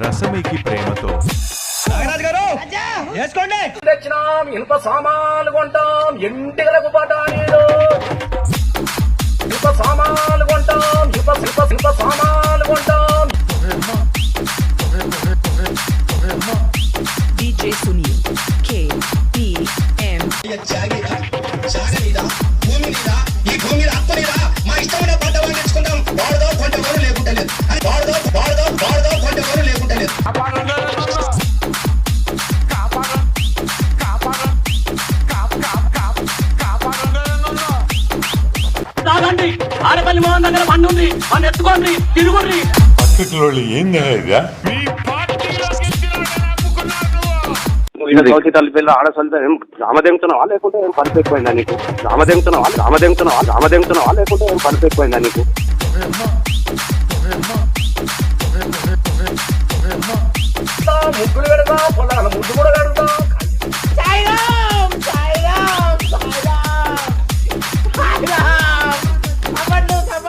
రసమీకి ప్రేమతో. నాగరాజు గారు వేసుకోండి. తెచ్చినాం ఇనుప సామాన్లు కొంటాం, ఎంటికలకు పటానీలు ఇనుప సామాన్లు కొంటాం, ఇనుప సామాన్లు కొంటాం. DJ Sunil KPM. భూమి మీద ఈ భూమి మీద అప్పనిరా మా ఇష్టమైన పంట పండించుకుంటాం. వాడదో కొంచెం లేకుంటలేదు, వాడదో కొంచెం లేకుంటలేదు. తాగండి, ఆడపల్లి మోహన్ దగ్గర బండి ఉంది, మన ఎత్తుకోండి, తిరుగుండి. రామదేంగుతున్నావా లేకుంటే ఏం పరుపు ఎక్కువైందా నీకు? రామదేంగుతున్నావా లేకుంటే ఏం పరుపు ఎక్కువైందా నీకు? ముగ్గులు పెడతా, పొలాల ముగ్గు కూడా కడుగుతాం.